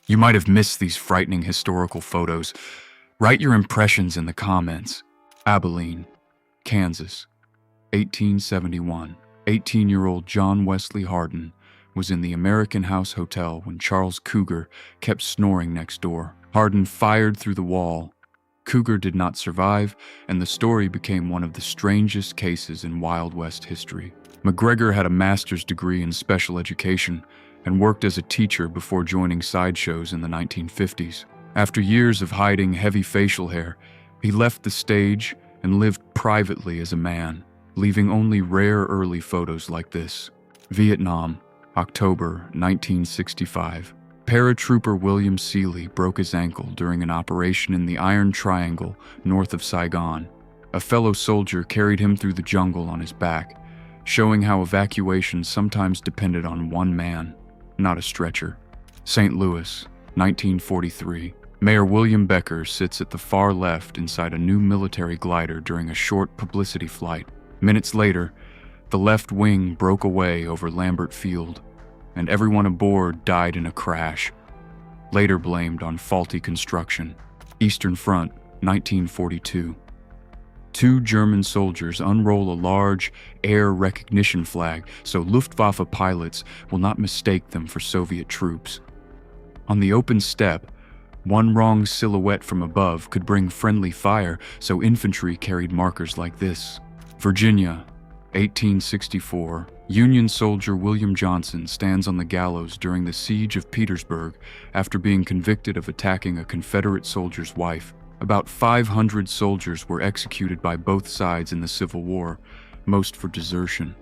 You might have missed these frightening historical photos. Write your impressions in the comments. Abilene, Kansas, 1871. 18-year-old John Wesley Hardin was in the American House Hotel when Charles Cougar kept snoring next door. Hardin fired through the wall. Cougar did not survive, and the story became one of the strangest cases in Wild West history. McGregor had a master's degree in special education and worked as a teacher before joining sideshows in the 1950s. After years of hiding heavy facial hair, he left the stage and lived privately as a man, leaving only rare early photos like this. Vietnam, October 1965. Paratrooper William Seeley broke his ankle during an operation in the Iron Triangle north of Saigon. A fellow soldier carried him through the jungle on his back, showing how evacuation sometimes depended on one man, not a stretcher. St. Louis, 1943. Mayor William Becker sits at the far left inside a new military glider during a short publicity flight. Minutes later, the left wing broke away over Lambert Field, and everyone aboard died in a crash, later blamed on faulty construction. Eastern Front, 1942. Two German soldiers unroll a large air recognition flag so Luftwaffe pilots will not mistake them for Soviet troops. On the open steppe, one wrong silhouette from above could bring friendly fire, so infantry carried markers like this. Virginia, 1864. Union soldier William Johnson stands on the gallows during the siege of Petersburg after being convicted of attacking a Confederate soldier's wife. About 500 soldiers were executed by both sides in the Civil War, most for desertion.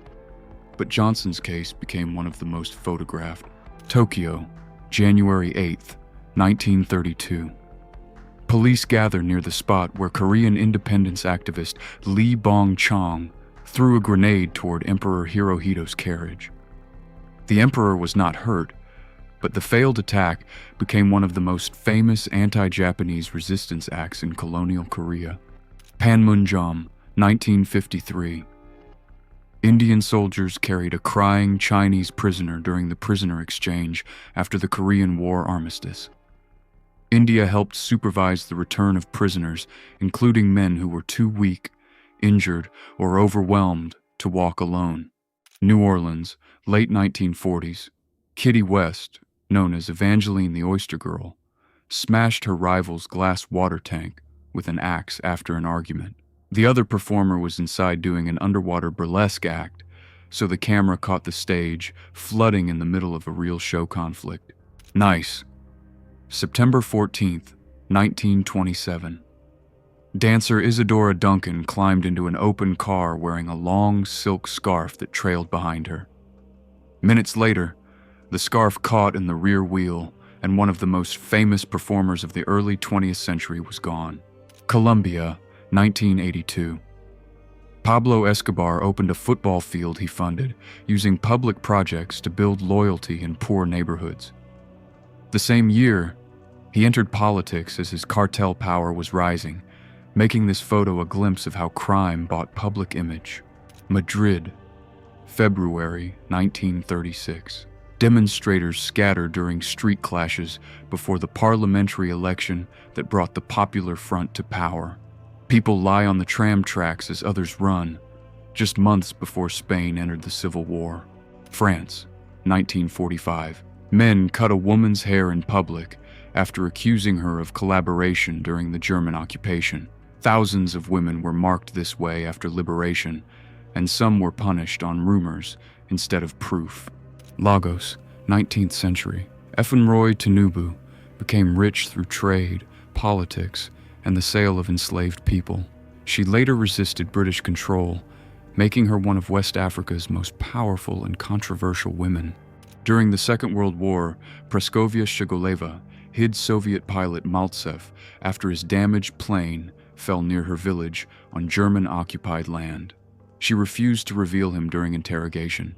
But Johnson's case became one of the most photographed. Tokyo, January 8th, 1932. Police gather near the spot where Korean independence activist Lee Bong-chong threw a grenade toward Emperor Hirohito's carriage. The emperor was not hurt, but the failed attack became one of the most famous anti-Japanese resistance acts in colonial Korea. Panmunjom, 1953. Indian soldiers carried a crying Chinese prisoner during the prisoner exchange after the Korean War armistice. India helped supervise the return of prisoners, including men who were too weak, injured, or overwhelmed to walk alone. New Orleans, late 1940s. Kitty West, known as Evangeline the Oyster Girl, smashed her rival's glass water tank with an axe after an argument. The other performer was inside doing an underwater burlesque act, so the camera caught the stage flooding in the middle of a real show conflict. Nice. September 14th, 1927. Dancer Isadora Duncan climbed into an open car wearing a long silk scarf that trailed behind her. Minutes later, the scarf caught in the rear wheel, and one of the most famous performers of the early 20th century was gone. Colombia, 1982. Pablo Escobar opened a football field he funded, using public projects to build loyalty in poor neighborhoods. The same year, he entered politics as his cartel power was rising, making this photo a glimpse of how crime bought public image. Madrid, February 1936. Demonstrators scattered during street clashes before the parliamentary election that brought the Popular Front to power. People lie on the tram tracks as others run, just months before Spain entered the Civil War. France, 1945. Men cut a woman's hair in public after accusing her of collaboration during the German occupation. Thousands of women were marked this way after liberation, and some were punished on rumors instead of proof. Lagos, 19th century. Efenroy Tinubu became rich through trade, politics, and the sale of enslaved people. She later resisted British control, making her one of West Africa's most powerful and controversial women. During the Second World War, Praskovia Shigoleva hid Soviet pilot Maltsev after his damaged plane fell near her village on German-occupied land. She refused to reveal him during interrogation,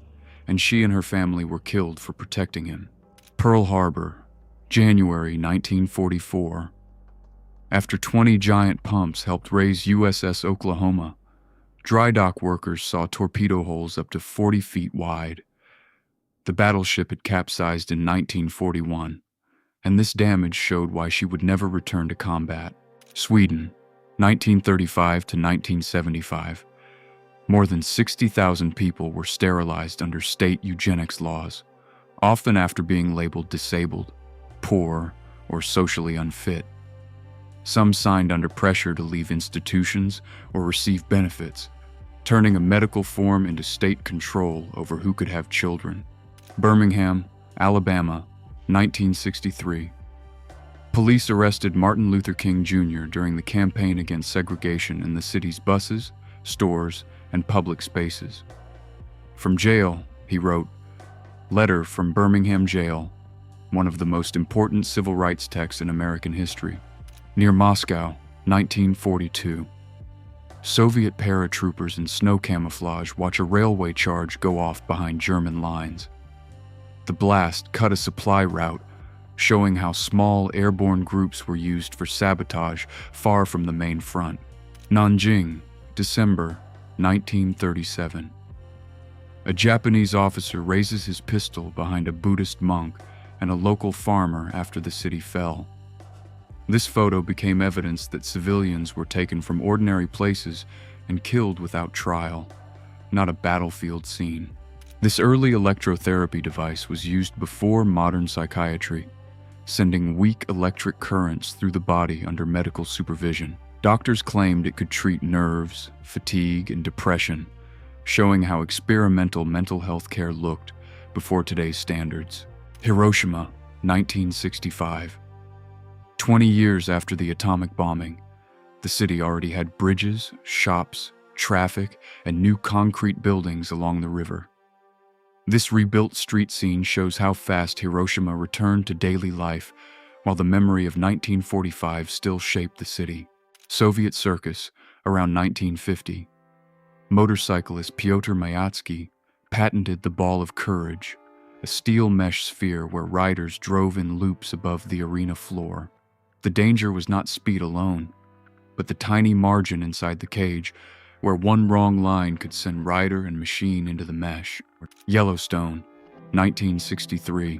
and she and her family were killed for protecting him. Pearl Harbor, January 1944. After 20 giant pumps helped raise USS Oklahoma, dry dock workers saw torpedo holes up to 40 feet wide. The battleship had capsized in 1941, and this damage showed why she would never return to combat. Sweden, 1935 to 1975. More than 60,000 people were sterilized under state eugenics laws, often after being labeled disabled, poor, or socially unfit. Some signed under pressure to leave institutions or receive benefits, turning a medical form into state control over who could have children. Birmingham, Alabama, 1963. Police arrested Martin Luther King Jr. during the campaign against segregation in the city's buses, stores, and public spaces. From jail, he wrote, "Letter from Birmingham Jail, one of the most important civil rights texts in American history." Near Moscow, 1942. Soviet paratroopers in snow camouflage watch a railway charge go off behind German lines. The blast cut a supply route, showing how small airborne groups were used for sabotage far from the main front. Nanjing, December 1937. A Japanese officer raises his pistol behind a Buddhist monk and a local farmer after the city fell. This photo became evidence that civilians were taken from ordinary places and killed without trial, not a battlefield scene. This early electrotherapy device was used before modern psychiatry, sending weak electric currents through the body under medical supervision. Doctors claimed it could treat nerves, fatigue, and depression, showing how experimental mental health care looked before today's standards. Hiroshima, 1965. 20 years after the atomic bombing, the city already had bridges, shops, traffic, and new concrete buildings along the river. This rebuilt street scene shows how fast Hiroshima returned to daily life, while the memory of 1945 still shaped the city. Soviet circus, around 1950. Motorcyclist Pyotr Mayatsky patented the Ball of Courage, a steel mesh sphere where riders drove in loops above the arena floor. The danger was not speed alone, but the tiny margin inside the cage, where one wrong line could send rider and machine into the mesh. Yellowstone, 1963.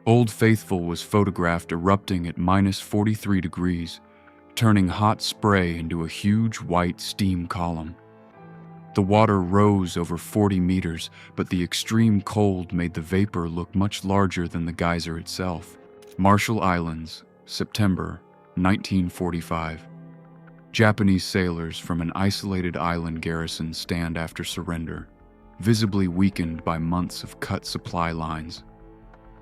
Old Faithful was photographed erupting at -43 degrees, turning hot spray into a huge white steam column. The water rose over 40 meters, but the extreme cold made the vapor look much larger than the geyser itself. Marshall Islands, September 1945. Japanese sailors from an isolated island garrison stand after surrender, visibly weakened by months of cut supply lines.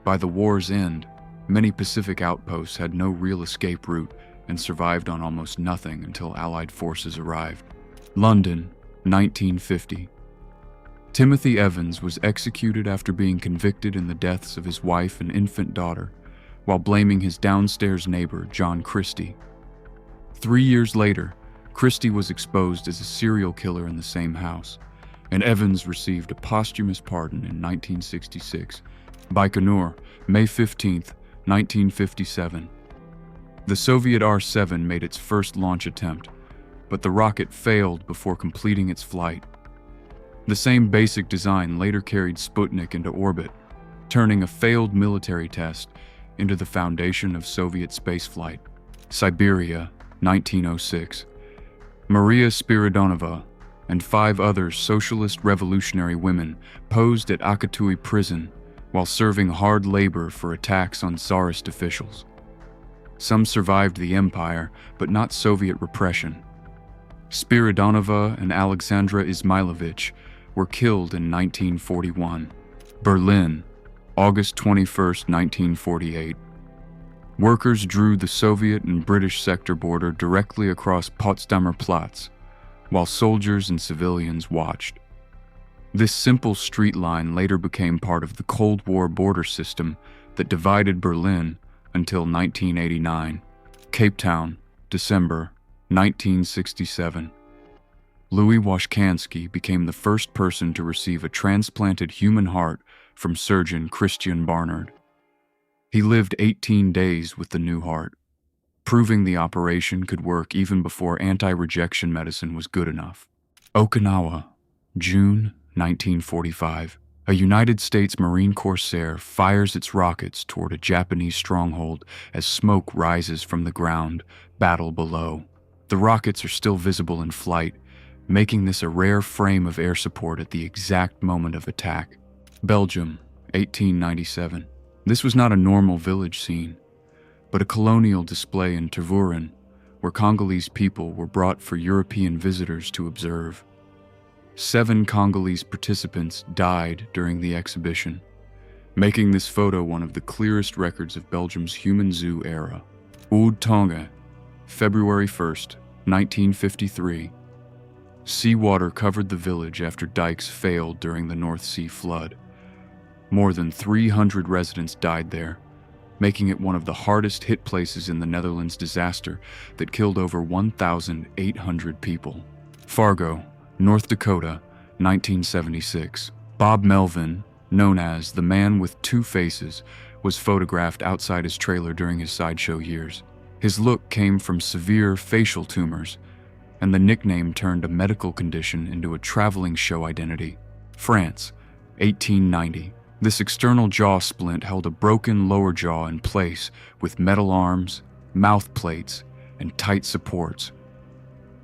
By the war's end, many Pacific outposts had no real escape route and survived on almost nothing until Allied forces arrived. London, 1950. Timothy Evans was executed after being convicted in the deaths of his wife and infant daughter, while blaming his downstairs neighbor, John Christie. 3 years later, Christie was exposed as a serial killer in the same house, and Evans received a posthumous pardon in 1966. Baikonur, May 15, 1957. The Soviet R-7 made its first launch attempt, but the rocket failed before completing its flight. The same basic design later carried Sputnik into orbit, turning a failed military test into the foundation of Soviet spaceflight. Siberia, 1906. Maria Spiridonova and 5 other socialist revolutionary women posed at Akatui prison while serving hard labor for attacks on Tsarist officials. Some survived the empire, but not Soviet repression. Spiridonova and Alexandra Izmailovich were killed in 1941. Berlin, August 21, 1948. Workers drew the Soviet and British sector border directly across Potsdamer Platz, while soldiers and civilians watched. This simple street line later became part of the Cold War border system that divided Berlin until 1989. Cape Town, December 1967. Louis Washkansky became the first person to receive a transplanted human heart from surgeon Christian Barnard. He lived 18 days with the new heart, proving the operation could work even before anti-rejection medicine was good enough. Okinawa, June 1945. A United States Marine Corsair fires its rockets toward a Japanese stronghold as smoke rises from the ground, battle below. The rockets are still visible in flight, making this a rare frame of air support at the exact moment of attack. Belgium, 1897. This was not a normal village scene, but a colonial display in Tervuren, where Congolese people were brought for European visitors to observe. 7 Congolese participants died during the exhibition, making this photo one of the clearest records of Belgium's human zoo era. Oud Tonga, February 1st, 1953. Seawater covered the village after dikes failed during the North Sea flood. More than 300 residents died there, making it one of the hardest hit places in the Netherlands disaster that killed over 1,800 people. Fargo, North Dakota, 1976. Bob Melvin, known as the Man with Two Faces, was photographed outside his trailer during his sideshow years. His look came from severe facial tumors, and the nickname turned a medical condition into a traveling show identity. France, 1890. This external jaw splint held a broken lower jaw in place with metal arms, mouth plates, and tight supports.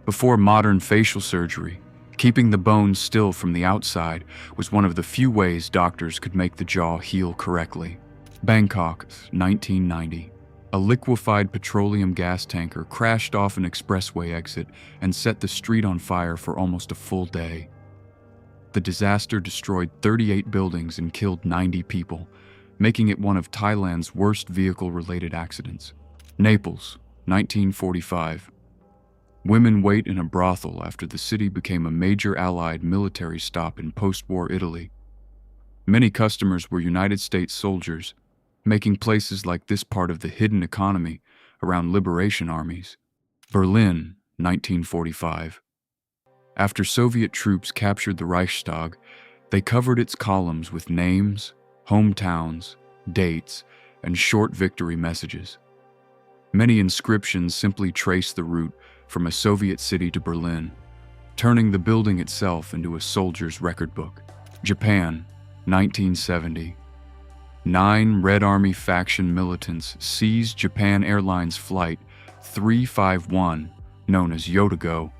Before modern facial surgery, keeping the bones still from the outside was one of the few ways doctors could make the jaw heal correctly. Bangkok, 1990. A liquefied petroleum gas tanker crashed off an expressway exit and set the street on fire for almost a full day. The disaster destroyed 38 buildings and killed 90 people, making it one of Thailand's worst vehicle-related accidents. Naples, 1945. Women wait in a brothel after the city became a major Allied military stop in post-war Italy. Many customers were United States soldiers, making places like this part of the hidden economy around liberation armies. Berlin, 1945. After Soviet troops captured the Reichstag, they covered its columns with names, hometowns, dates, and short victory messages. Many inscriptions simply trace the route from a Soviet city to Berlin, turning the building itself into a soldier's record book. Japan, 1970. 9 Red Army faction militants seized Japan Airlines Flight 351, known as Yotago,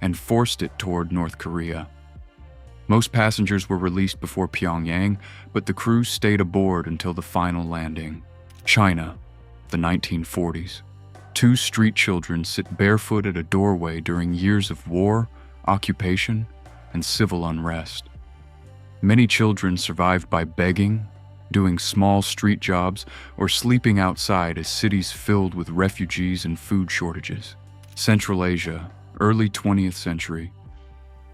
and forced it toward North Korea. Most passengers were released before Pyongyang, but the crew stayed aboard until the final landing. China, the 1940s. 2 street children sit barefoot at a doorway during years of war, occupation, and civil unrest. Many children survived by begging, doing small street jobs, or sleeping outside as cities filled with refugees and food shortages. Central Asia, early 20th century.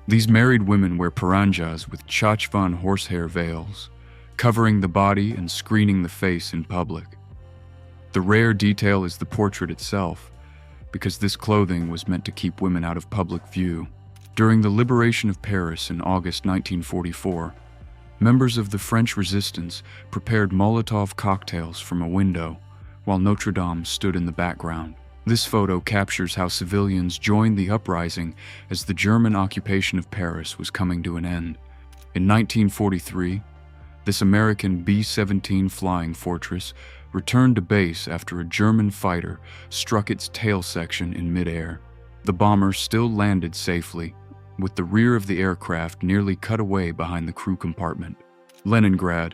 These married women wear paranjas with chachvan horsehair veils, covering the body and screening the face in public. The rare detail is the portrait itself, because this clothing was meant to keep women out of public view. During the liberation of Paris in August 1944, members of the French resistance prepared Molotov cocktails from a window, while Notre Dame stood in the background. This photo captures how civilians joined the uprising as the German occupation of Paris was coming to an end. In 1943, this American B-17 flying fortress returned to base after a German fighter struck its tail section in midair. The bomber still landed safely, with the rear of the aircraft nearly cut away behind the crew compartment. Leningrad,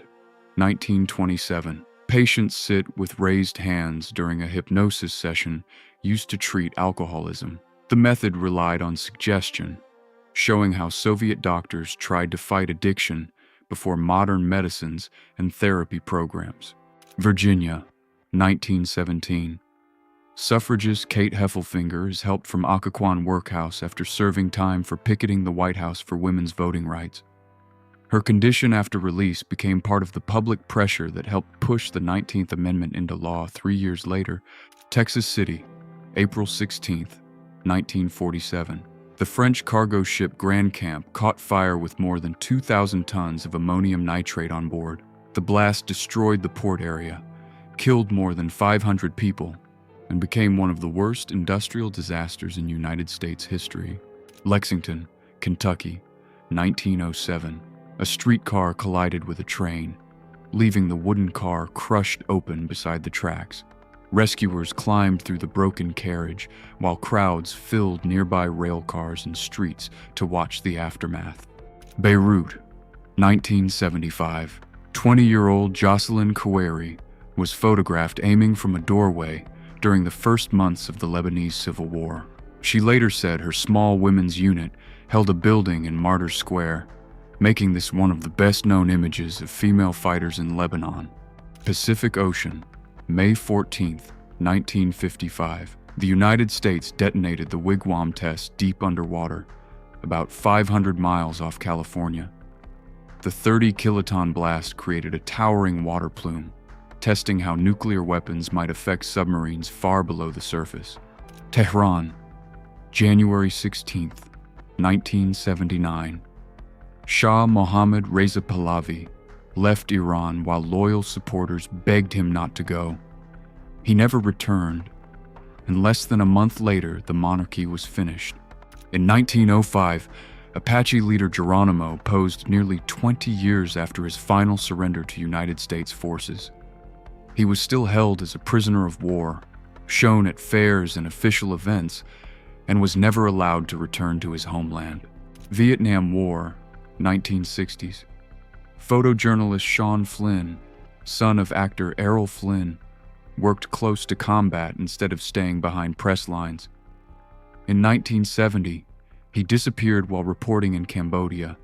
1927. Patients sit with raised hands during a hypnosis session used to treat alcoholism. The method relied on suggestion, showing how Soviet doctors tried to fight addiction before modern medicines and therapy programs. Virginia, 1917. Suffragist Kate Heffelfinger is helped from Occoquan workhouse after serving time for picketing the White House for women's voting rights. Her condition after release became part of the public pressure that helped push the 19th Amendment into law 3 years later. Texas City, April 16, 1947. The French cargo ship Grand Camp caught fire with more than 2,000 tons of ammonium nitrate on board. The blast destroyed the port area, killed more than 500 people, and became one of the worst industrial disasters in United States history. Lexington, Kentucky, 1907. A streetcar collided with a train, leaving the wooden car crushed open beside the tracks. Rescuers climbed through the broken carriage, while crowds filled nearby rail cars and streets to watch the aftermath. Beirut, 1975. 20-year-old Jocelyn Koueri was photographed aiming from a doorway during the first months of the Lebanese Civil War. She later said her small women's unit held a building in Martyrs Square, making this one of the best-known images of female fighters in Lebanon. Pacific Ocean, May 14, 1955. The United States detonated the Wigwam test deep underwater, about 500 miles off California. The 30-kiloton blast created a towering water plume, testing how nuclear weapons might affect submarines far below the surface. Tehran, January 16, 1979. Shah Mohammad Reza Pahlavi left Iran while loyal supporters begged him not to go. He never returned, and less than a month later, the monarchy was finished. In 1905, Apache leader Geronimo posed nearly 20 years after his final surrender to United States forces. He was still held as a prisoner of war, shown at fairs and official events, and was never allowed to return to his homeland. Vietnam War, 1960s. Photojournalist Sean Flynn, son of actor Errol Flynn, worked close to combat instead of staying behind press lines. In 1970, he disappeared while reporting in Cambodia,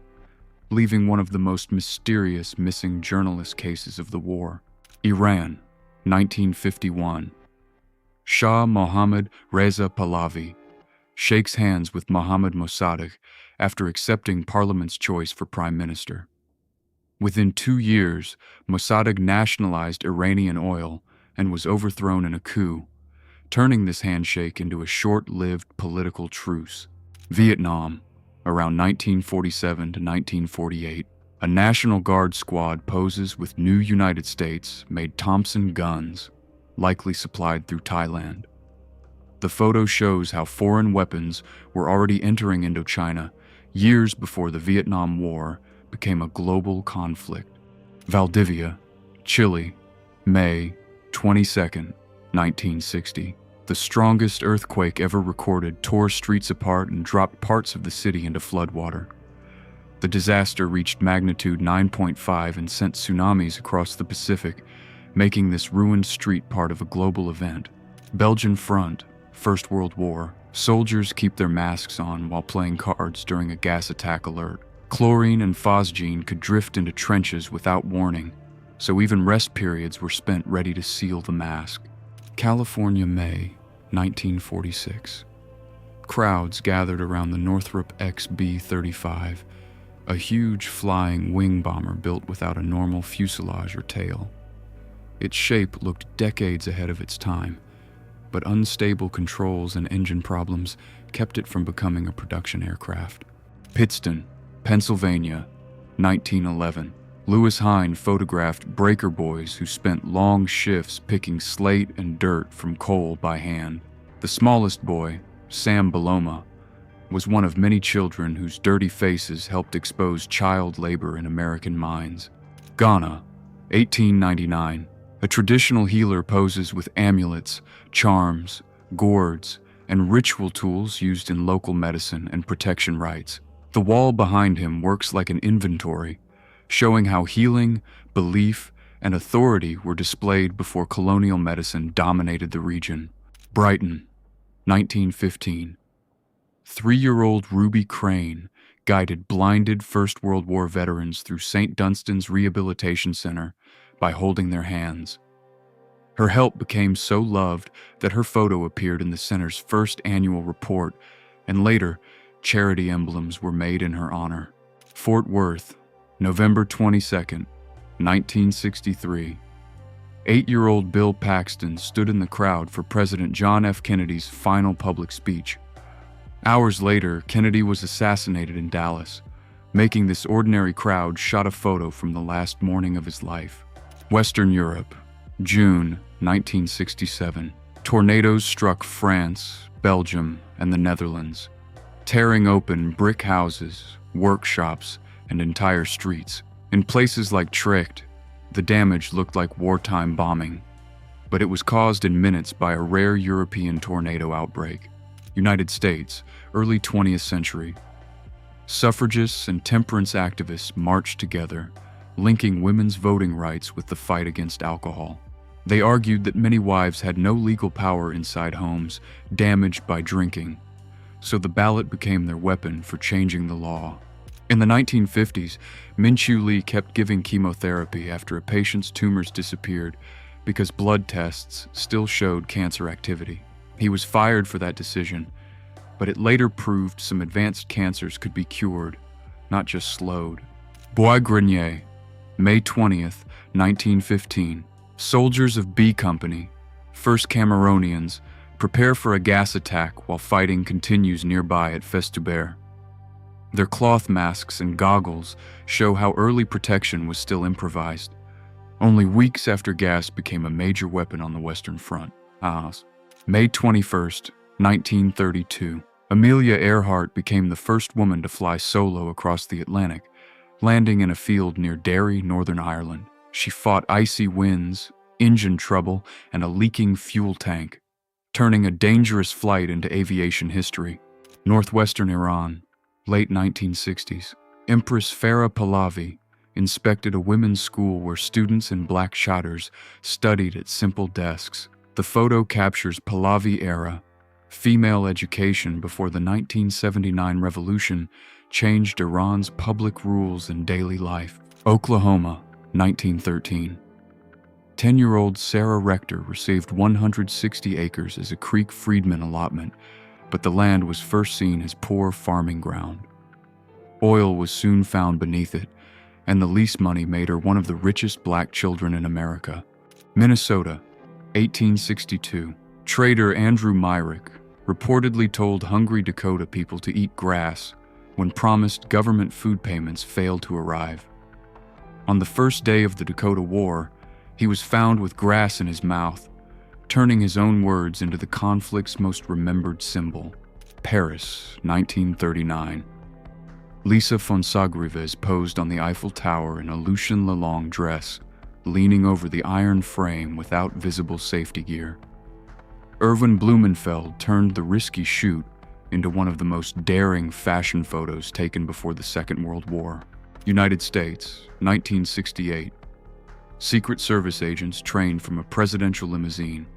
leaving one of the most mysterious missing journalist cases of the war. Iran, 1951. Shah Mohammad Reza Pahlavi shakes hands with Mohammad Mossadegh after accepting Parliament's choice for Prime Minister. Within 2 years, Mossadegh nationalized Iranian oil and was overthrown in a coup, turning this handshake into a short-lived political truce. Vietnam, around 1947 to 1948. A National Guard squad poses with new United States-made Thompson guns, likely supplied through Thailand. The photo shows how foreign weapons were already entering Indochina years before the Vietnam War became a global conflict. Valdivia, Chile, May 22, 1960. The strongest earthquake ever recorded tore streets apart and dropped parts of the city into floodwater. The disaster reached magnitude 9.5 and sent tsunamis across the Pacific, making this ruined street part of a global event. Belgian Front, First World War. Soldiers keep their masks on while playing cards during a gas attack alert. Chlorine and phosgene could drift into trenches without warning, so even rest periods were spent ready to seal the mask. California, May 1946. Crowds gathered around the Northrop XB-35, a huge flying wing bomber built without a normal fuselage or tail. Its shape looked decades ahead of its time, but unstable controls and engine problems kept it from becoming a production aircraft. Pittston, Pennsylvania, 1911. Lewis Hine photographed breaker boys who spent long shifts picking slate and dirt from coal by hand. The smallest boy, Sam Baloma, was one of many children whose dirty faces helped expose child labor in American mines. Ghana, 1899. A traditional healer poses with amulets, charms, gourds, and ritual tools used in local medicine and protection rites. The wall behind him works like an inventory, showing how healing, belief, and authority were displayed before colonial medicine dominated the region. Brighton, 1915. 3-year-old Ruby Crane guided blinded First World War veterans through St. Dunstan's Rehabilitation Center by holding their hands. Her help became so loved that her photo appeared in the center's first annual report, and later, charity emblems were made in her honor. Fort Worth, November 22, 1963. 8-year-old Bill Paxton stood in the crowd for President John F. Kennedy's final public speech. Hours later, Kennedy was assassinated in Dallas, making this ordinary crowd shot a photo from the last morning of his life. Western Europe, June 1967. Tornadoes struck France, Belgium, and the Netherlands, tearing open brick houses, workshops, and entire streets. In places like Tricht, the damage looked like wartime bombing, but it was caused in minutes by a rare European tornado outbreak. United States, early 20th century. Suffragists and temperance activists marched together, linking women's voting rights with the fight against alcohol. They argued that many wives had no legal power inside homes damaged by drinking, so the ballot became their weapon for changing the law. In the 1950s, Min-Chiu Lee kept giving chemotherapy after a patient's tumors disappeared because blood tests still showed cancer activity. He was fired for that decision, but it later proved some advanced cancers could be cured, not just slowed. Bois Grenier, May 20th, 1915. Soldiers of B Company, 1st Cameronians, prepare for a gas attack while fighting continues nearby at Festubert. Their cloth masks and goggles show how early protection was still improvised, only weeks after gas became a major weapon on the Western Front. May 21st, 1932. Amelia Earhart became the first woman to fly solo across the Atlantic, landing in a field near Derry, Northern Ireland. She fought icy winds, engine trouble, and a leaking fuel tank, turning a dangerous flight into aviation history. Northwestern Iran, late 1960s. Empress Farah Pahlavi inspected a women's school where students in black chadors studied at simple desks. The photo captures Pahlavi-era female education before the 1979 revolution changed Iran's public rules and daily life. Oklahoma, 1913. 10-year-old Sarah Rector received 160 acres as a Creek freedman allotment, but the land was first seen as poor farming ground. Oil was soon found beneath it, and the lease money made her one of the richest black children in America. Minnesota, 1862. Trader Andrew Myrick reportedly told hungry Dakota people to eat grass when promised government food payments failed to arrive. On the first day of the Dakota War, he was found with grass in his mouth, turning his own words into the conflict's most remembered symbol. Paris, 1939. Lisa Fonsagrivez posed on the Eiffel Tower in a Lucien Lelong dress, leaning over the iron frame without visible safety gear. Erwin Blumenfeld turned the risky shoot into one of the most daring fashion photos taken before the Second World War. United States, 1968. Secret Service agents trained from a presidential limousine,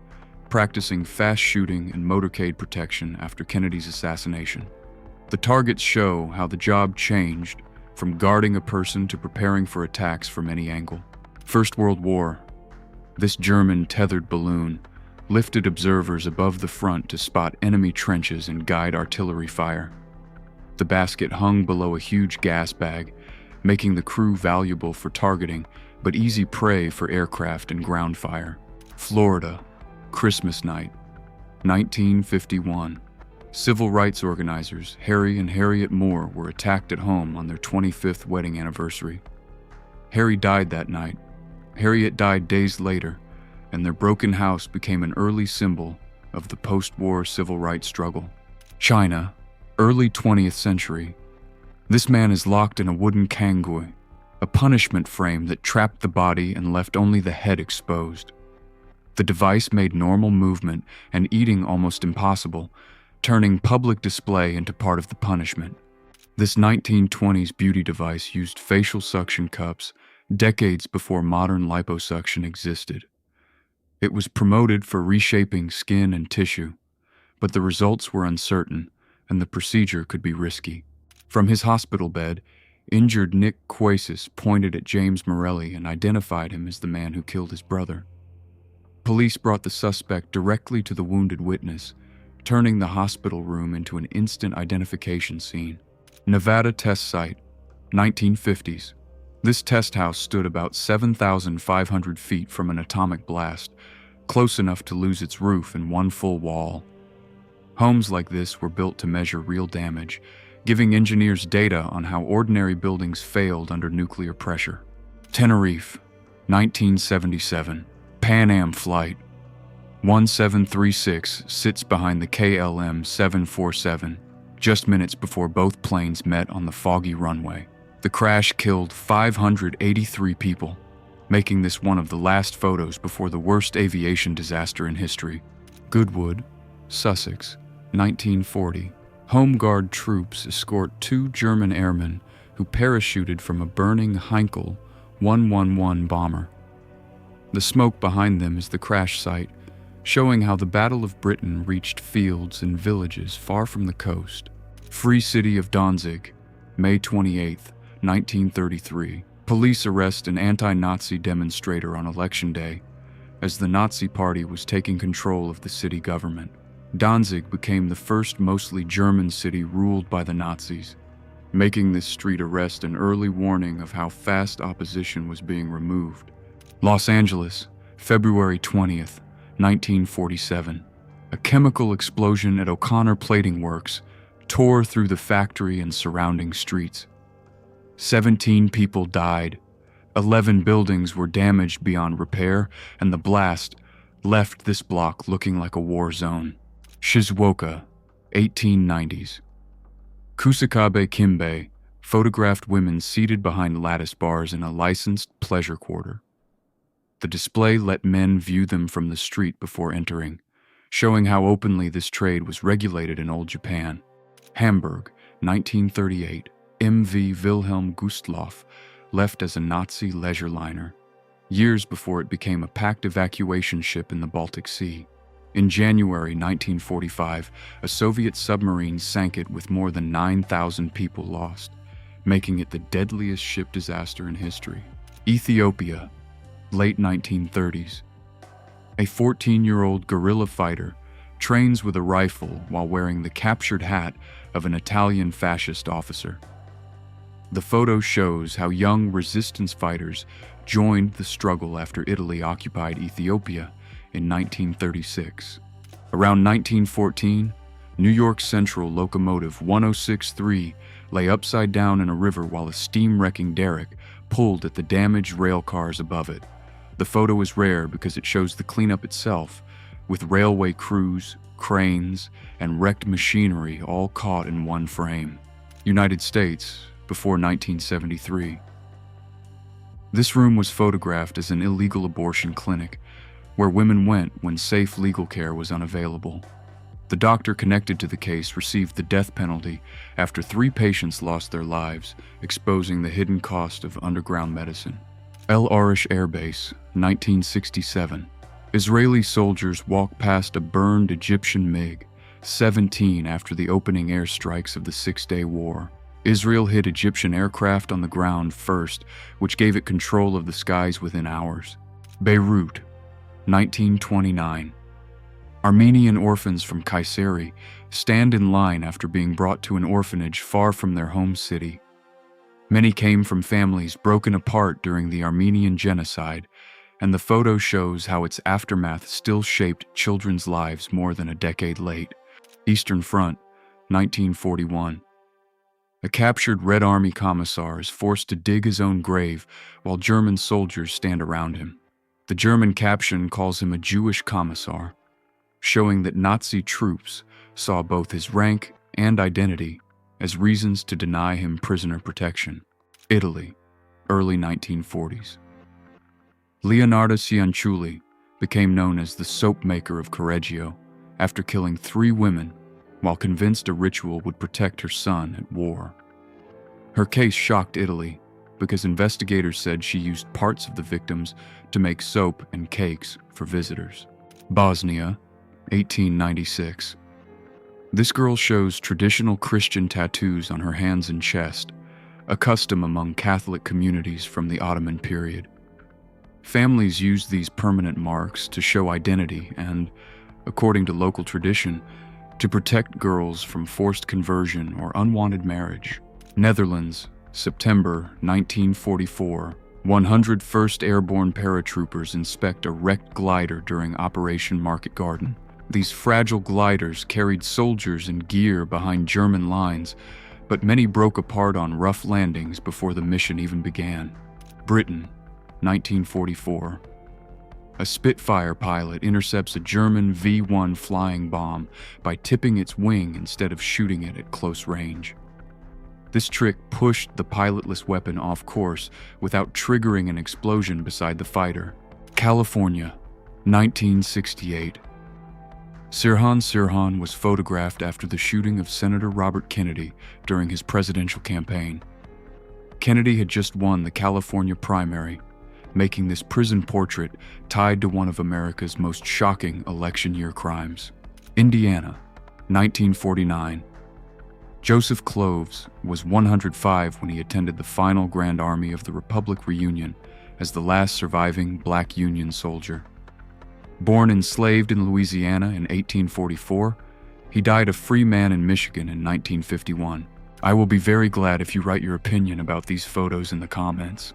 practicing fast shooting and motorcade protection after Kennedy's assassination. The targets show how the job changed from guarding a person to preparing for attacks from any angle. First World War. This German tethered balloon lifted observers above the front to spot enemy trenches and guide artillery fire. The basket hung below a huge gas bag, making the crew valuable for targeting, but easy prey for aircraft and ground fire. Florida, Christmas night, 1951. Civil rights organizers Harry and Harriet Moore were attacked at home on their 25th wedding anniversary. Harry died that night. Harriet died days later, and their broken house became an early symbol of the post-war civil rights struggle. China, early 20th century. This man is locked in a wooden kangui, a punishment frame that trapped the body and left only the head exposed. The device made normal movement and eating almost impossible, turning public display into part of the punishment. This 1920s beauty device used facial suction cups decades before modern liposuction existed. It was promoted for reshaping skin and tissue, but the results were uncertain and the procedure could be risky. From his hospital bed, injured Nick Quasis pointed at James Morelli and identified him as the man who killed his brother. Police brought the suspect directly to the wounded witness, turning the hospital room into an instant identification scene. Nevada test site, 1950s. This test house stood about 7,500 feet from an atomic blast, close enough to lose its roof and one full wall. Homes like this were built to measure real damage, giving engineers data on how ordinary buildings failed under nuclear pressure. Tenerife, 1977. Pan Am flight. 1736 sits behind the KLM 747, just minutes before both planes met on the foggy runway. The crash killed 583 people, making this one of the last photos before the worst aviation disaster in history. Goodwood, Sussex, 1940. Home Guard troops escort two German airmen who parachuted from a burning Heinkel 111 bomber. The smoke behind them is the crash site, showing how the Battle of Britain reached fields and villages far from the coast. Free City of Danzig, May 28, 1933. Police arrest an anti-Nazi demonstrator on Election Day as the Nazi Party was taking control of the city government. Danzig became the first mostly German city ruled by the Nazis, making this street arrest an early warning of how fast opposition was being removed. Los Angeles, February 20th, 1947. A chemical explosion at O'Connor Plating Works tore through the factory and surrounding streets. 17 people died, 11 buildings were damaged beyond repair, and the blast left this block looking like a war zone. Shizuoka, 1890s. Kusakabe Kimbei photographed women seated behind lattice bars in a licensed pleasure quarter. The display let men view them from the street before entering, showing how openly this trade was regulated in old Japan. Hamburg, 1938. MV Wilhelm Gustloff left as a Nazi leisure liner, years before it became a packed evacuation ship in the Baltic Sea. In January 1945, a Soviet submarine sank it with more than 9,000 people lost, making it the deadliest ship disaster in history. Ethiopia, late 1930s. A 14-year-old guerrilla fighter trains with a rifle while wearing the captured hat of an Italian fascist officer. The photo shows how young resistance fighters joined the struggle after Italy occupied Ethiopia in 1936. Around 1914, New York Central locomotive 1063 lay upside down in a river while a steam-wrecking derrick pulled at the damaged rail cars above it. The photo is rare because it shows the cleanup itself, with railway crews, cranes, and wrecked machinery all caught in one frame. United States, before 1973. This room was photographed as an illegal abortion clinic, where women went when safe legal care was unavailable. The doctor connected to the case received the death penalty after 3 patients lost their lives, exposing the hidden cost of underground medicine. El Arish Air Base, 1967. Israeli soldiers walked past a burned Egyptian MiG, 17 after the opening airstrikes of the Six-Day War. Israel hit Egyptian aircraft on the ground first, which gave it control of the skies within hours. Beirut, 1929. Armenian orphans from Kayseri stand in line after being brought to an orphanage far from their home city. Many came from families broken apart during the Armenian genocide, and the photo shows how its aftermath still shaped children's lives more than a decade late. Eastern Front, 1941. A captured Red Army commissar is forced to dig his own grave while German soldiers stand around him. The German caption calls him a Jewish commissar, showing that Nazi troops saw both his rank and identity as reasons to deny him prisoner protection. Italy, early 1940s. Leonardo Cianciulli became known as the soap maker of Correggio after killing 3 women while convinced a ritual would protect her son at war. Her case shocked Italy because investigators said she used parts of the victims to make soap and cakes for visitors. Bosnia, 1896. This girl shows traditional Christian tattoos on her hands and chest, a custom among Catholic communities from the Ottoman period. Families used these permanent marks to show identity and, according to local tradition, to protect girls from forced conversion or unwanted marriage. Netherlands, September 1944. 101st Airborne paratroopers inspect a wrecked glider during Operation Market Garden. These fragile gliders carried soldiers and gear behind German lines, but many broke apart on rough landings before the mission even began. Britain, 1944. A Spitfire pilot intercepts a German V-1 flying bomb by tipping its wing instead of shooting it at close range. This trick pushed the pilotless weapon off course without triggering an explosion beside the fighter. California, 1968. Sirhan was photographed after the shooting of Senator Robert Kennedy during his presidential campaign. Kennedy had just won the California primary, making this prison portrait tied to one of America's most shocking election year crimes. Indiana, 1949. Joseph Cloves was 105 when he attended the final Grand Army of the Republic reunion as the last surviving Black Union soldier. Born enslaved in Louisiana in 1844, he died a free man in Michigan in 1951. I will be very glad if you write your opinion about these photos in the comments.